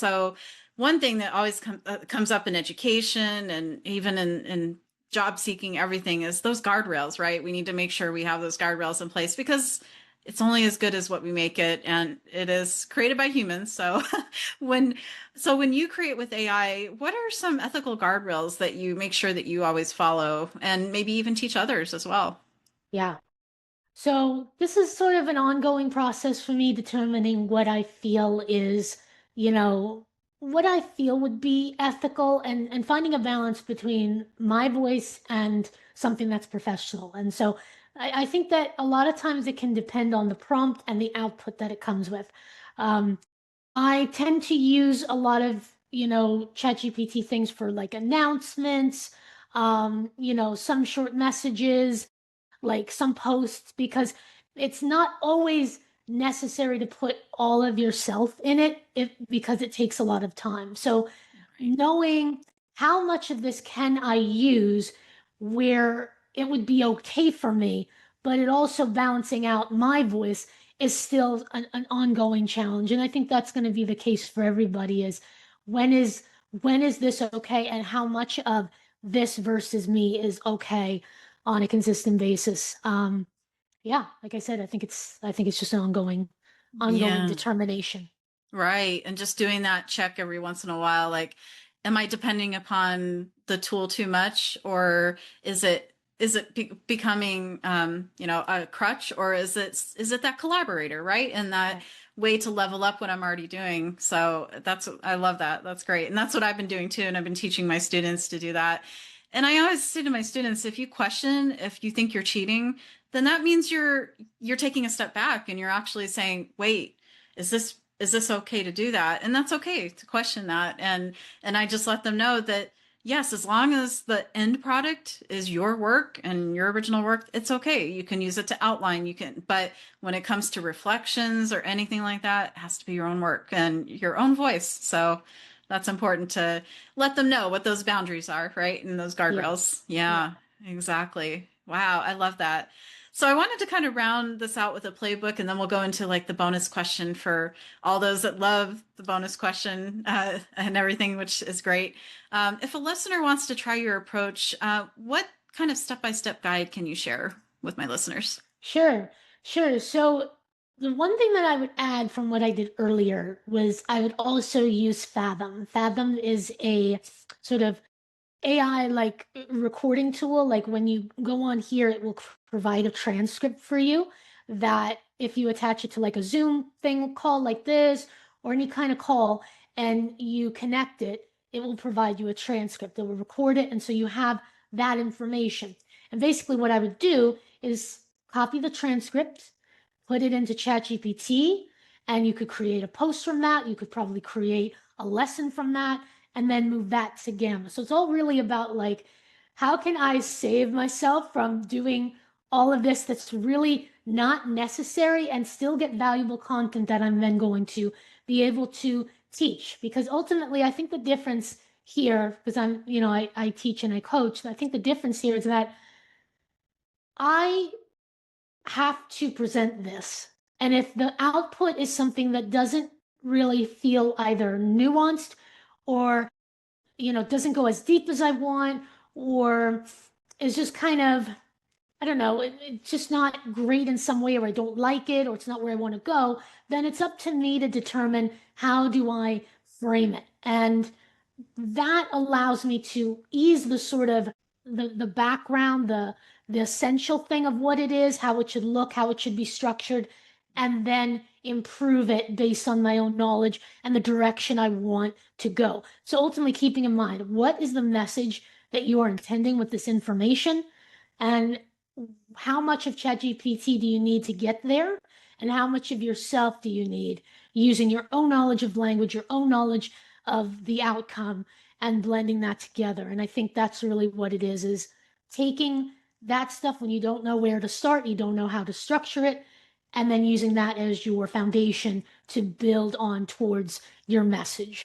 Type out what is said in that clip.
So one thing that always comes up in education and even in job seeking, everything is those guardrails, right? We need to make sure we have those guardrails in place because it's only as good as what we make it, and it is created by humans. So when when you create with AI, what are some ethical guardrails that you make sure that you always follow and maybe even teach others as well? Yeah. So this is sort of an ongoing process for me determining what I feel is, you know, what I feel would be ethical and finding a balance between my voice and something that's professional. And so I think that a lot of times it can depend on the prompt and the output that it comes with. Um, I tend to use a lot of, ChatGPT things for like announcements, some short messages, like some posts, because it's not always necessary to put all of yourself in it because it takes a lot of time. So Right. knowing how much of this can I use where it would be okay for me, but it also balancing out my voice is still an ongoing challenge. And I think that's going to be the case for everybody is when is when is this okay and how much of this versus me is okay on a consistent basis. Yeah, like I said, I think it's just an ongoing Yeah. determination. Right. And just doing that check every once in a while, like, am I depending upon the tool too much, or is it becoming a crutch, or is it that collaborator, right? And that Right. way to level up what I'm already doing. So I love that. That's great. And that's what I've been doing too. And I've been teaching my students to do that. And I always say to my students, if you question if you think you're cheating, then that means you're taking a step back and you're actually saying, wait, is this okay to do that? And that's okay to question that. And I just let them know that yes, as long as the end product is your work and your original work, it's okay. You can use it to outline, but when it comes to reflections or anything like that, it has to be your own work and your own voice. So that's important to let them know what those boundaries are, right? And those guardrails. Yes. Yeah. Yeah, exactly. Wow, I love that. So I wanted to kind of round this out with a playbook, and then we'll go into like the bonus question for all those that love the bonus question and everything, which is great. If a listener wants to try your approach, what kind of step-by-step guide can you share with my listeners? Sure. Sure. So the one thing that I would add from what I did earlier was I would also use Fathom. Fathom is a sort of AI like recording tool. Like when you go on here, it will provide a transcript for you that if you attach it to like a Zoom thing call like this or any kind of call and you connect it, it will provide you a transcript. It will record it. And so you have that information. And basically, what I would do is copy the transcript, put it into ChatGPT, and you could create a post from that. You could probably create a lesson from that and then move that to Gamma. So it's all really about like, how can I save myself from doing all of this that's really not necessary and still get valuable content that I'm then going to be able to teach? Because ultimately, I think the difference here, because I teach and I coach, I think the difference here is that I have to present this. And if the output is something that doesn't really feel either nuanced or doesn't go as deep as I want, or is just kind of, I don't know, it's just not great in some way, or I don't like it, or it's not where I want to go, then it's up to me to determine how do I frame it. And that allows me to ease the sort of the background, the essential thing of what it is, how it should look, how it should be structured, and then improve it based on my own knowledge and the direction I want to go. So ultimately keeping in mind, what is the message that you are intending with this information? And how much of ChatGPT do you need to get there? And how much of yourself do you need using your own knowledge of language, your own knowledge of the outcome, and blending that together? And I think that's really what it is taking that stuff when you don't know where to start, you don't know how to structure it, and then using that as your foundation to build on towards your message.